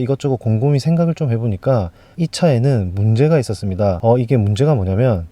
이것저것 곰곰이 생각을 좀 해보니까 이 차에는 문제가 있었습니다. 이게 문제가 뭐냐면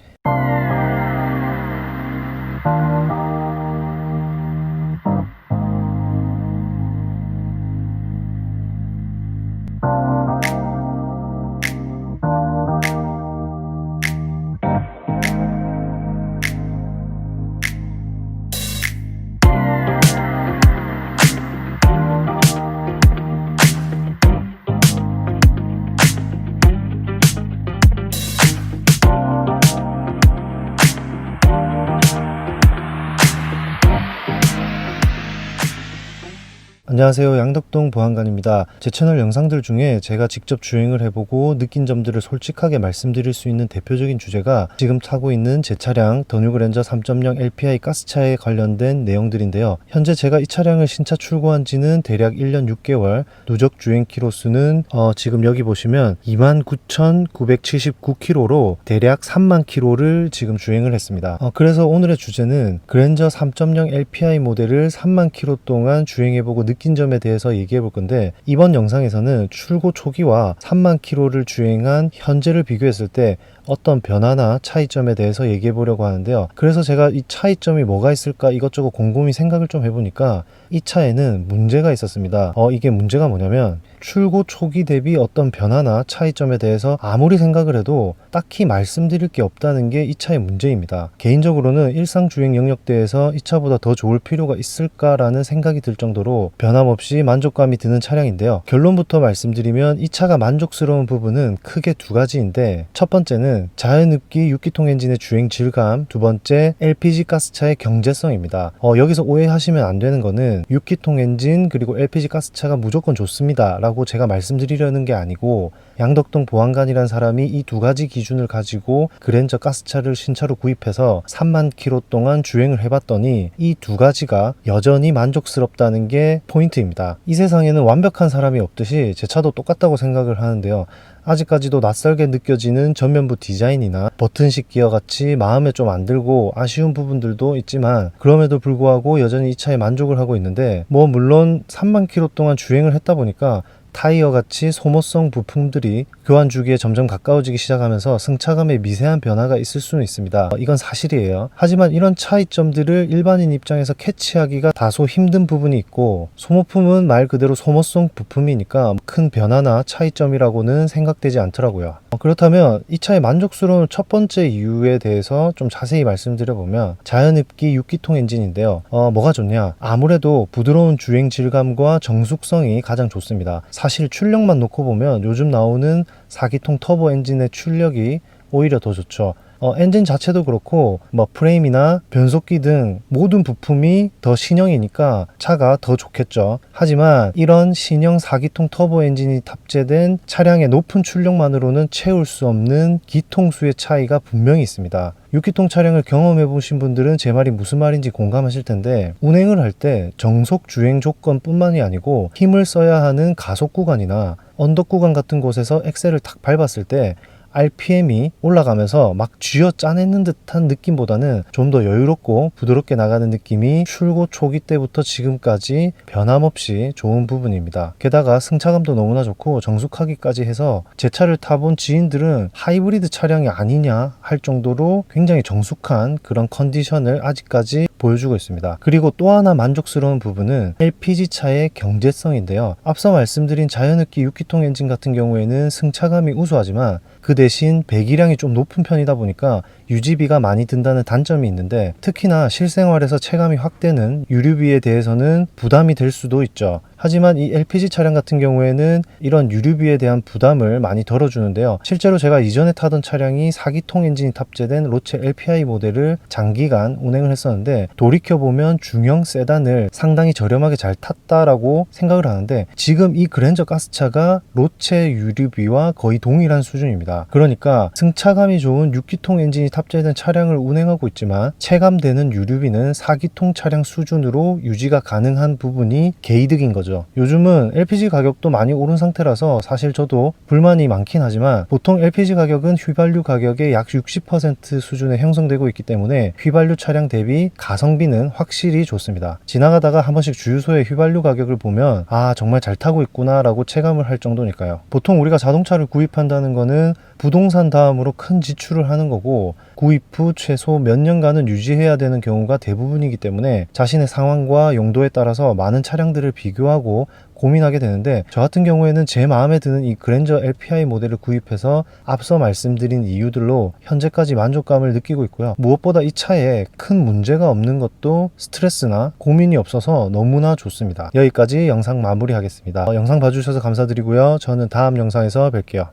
안녕하세요, 양덕동 보안관입니다. 제 채널 영상들 중에 제가 직접 주행을 해보고 느낀 점들을 솔직하게 말씀드릴 수 있는 대표적인 주제가 지금 타고 있는 제 차량 더뉴 그랜저 3.0 LPI 가스차에 관련된 내용들인데요. 현재 제가 이 차량을 신차 출고한 지는 대략 1년 6개월, 누적 주행 키로수는 지금 여기 보시면 29,979km로 대략 3만 km를 지금 주행을 했습니다. 그래서 오늘의 주제는 그랜저 3.0 LPI 모델을 3만 km 동안 주행해보고 느낀 점에 대해서 얘기해 볼 건데, 이번 영상에서는 출고 초기와 3만 km를 주행한 현재를 비교했을 때 어떤 변화나 차이점에 대해서 얘기해 보려고 하는데요. 그래서 제가 이 차이점이 뭐가 있을까 이것저것 곰곰이 생각을 좀 해보니까 이 차에는 문제가 있었습니다. 이게 문제가 뭐냐면 출고 초기 대비 어떤 변화나 차이점에 대해서 아무리 생각을 해도 딱히 말씀드릴 게 없다는 게 이 차의 문제입니다. 개인적으로는 일상 주행 영역대에서 이 차보다 더 좋을 필요가 있을까라는 생각이 들 정도로 변함없이 만족감이 드는 차량인데요. 결론부터 말씀드리면 이 차가 만족스러운 부분은 크게 두 가지인데, 첫 번째는 자연흡기 6기통 엔진의 주행 질감, 두 번째 LPG 가스차의 경제성입니다. 여기서 오해하시면 안 되는 거는 6기통 엔진 그리고 LPG 가스차가 무조건 좋습니다 라고 제가 말씀드리려는 게 아니고, 양덕동 보안관이란 사람이 이 두 가지 기준을 가지고 그랜저 가스차를 신차로 구입해서 3만 km 동안 주행을 해봤더니 이 두 가지가 여전히 만족스럽다는 게 포인트입니다. 이 세상에는 완벽한 사람이 없듯이 제 차도 똑같다고 생각을 하는데요. 아직까지도 낯설게 느껴지는 전면부 디자인이나 버튼식 기어 같이 마음에 좀 안 들고 아쉬운 부분들도 있지만, 그럼에도 불구하고 여전히 이 차에 만족을 하고 있는데, 물론 3만 km 동안 주행을 했다 보니까 타이어 같이 소모성 부품들이 교환 주기에 점점 가까워지기 시작하면서 승차감에 미세한 변화가 있을 수는 있습니다. 이건 사실이에요. 하지만 이런 차이점들을 일반인 입장에서 캐치하기가 다소 힘든 부분이 있고, 소모품은 말 그대로 소모성 부품이니까 큰 변화나 차이점이라고는 생각되지 않더라고요. 그렇다면 이 차의 만족스러운 첫 번째 이유에 대해서 좀 자세히 말씀드려보면 자연흡기 6기통 엔진인데요. 뭐가 좋냐? 아무래도 부드러운 주행 질감과 정숙성이 가장 좋습니다. 사실 출력만 놓고 보면 요즘 나오는 4기통 터보 엔진의 출력이 오히려 더 좋죠. 엔진 자체도 그렇고 프레임이나 변속기 등 모든 부품이 더 신형이니까 차가 더 좋겠죠. 하지만 이런 신형 4기통 터보 엔진이 탑재된 차량의 높은 출력만으로는 채울 수 없는 기통수의 차이가 분명히 있습니다. 6기통 차량을 경험해 보신 분들은 제 말이 무슨 말인지 공감하실 텐데, 운행을 할 때 정속 주행 조건 뿐만이 아니고 힘을 써야 하는 가속 구간이나 언덕 구간 같은 곳에서 엑셀을 탁 밟았을 때 RPM이 올라가면서 막 쥐어 짜내는 듯한 느낌보다는 좀 더 여유롭고 부드럽게 나가는 느낌이 출고 초기 때부터 지금까지 변함없이 좋은 부분입니다. 게다가 승차감도 너무나 좋고 정숙하기까지 해서 제 차를 타본 지인들은 하이브리드 차량이 아니냐 할 정도로 굉장히 정숙한 그런 컨디션을 아직까지 보여주고 있습니다. 그리고 또 하나 만족스러운 부분은 LPG 차의 경제성인데요. 앞서 말씀드린 자연흡기 6기통 엔진 같은 경우에는 승차감이 우수하지만 그 대신 배기량이 좀 높은 편이다 보니까 유지비가 많이 든다는 단점이 있는데, 특히나 실생활에서 체감이 확 되는 유류비에 대해서는 부담이 될 수도 있죠. 하지만 이 LPG 차량 같은 경우에는 이런 유류비에 대한 부담을 많이 덜어주는데요. 실제로 제가 이전에 타던 차량이 4기통 엔진이 탑재된 로체 LPI 모델을 장기간 운행을 했었는데, 돌이켜보면 중형 세단을 상당히 저렴하게 잘 탔다라고 생각을 하는데, 지금 이 그랜저 가스차가 로체 유류비와 거의 동일한 수준입니다. 그러니까 승차감이 좋은 6기통 엔진이 탑재된 차량을 운행하고 있지만 체감되는 유류비는 4기통 차량 수준으로 유지가 가능한 부분이 개이득인 거죠. 거죠. 요즘은 LPG 가격도 많이 오른 상태라서 사실 저도 불만이 많긴 하지만 보통 LPG 가격은 휘발유 가격의 약 60% 수준에 형성되고 있기 때문에 휘발유 차량 대비 가성비는 확실히 좋습니다. 지나가다가 한 번씩 주유소의 휘발유 가격을 보면 아 정말 잘 타고 있구나 라고 체감을 할 정도니까요. 보통 우리가 자동차를 구입한다는 거는 부동산 다음으로 큰 지출을 하는 거고 구입 후 최소 몇 년간은 유지해야 되는 경우가 대부분이기 때문에 자신의 상황과 용도에 따라서 많은 차량들을 비교하고 고민하게 되는데 저 같은 경우에는 제 마음에 드는 이 그랜저 LPI 모델을 구입해서 앞서 말씀드린 이유들로 현재까지 만족감을 느끼고 있고요. 무엇보다 이 차에 큰 문제가 없는 것도 스트레스나 고민이 없어서 너무나 좋습니다. 여기까지 영상 마무리하겠습니다. 영상 봐주셔서 감사드리고요. 저는 다음 영상에서 뵐게요.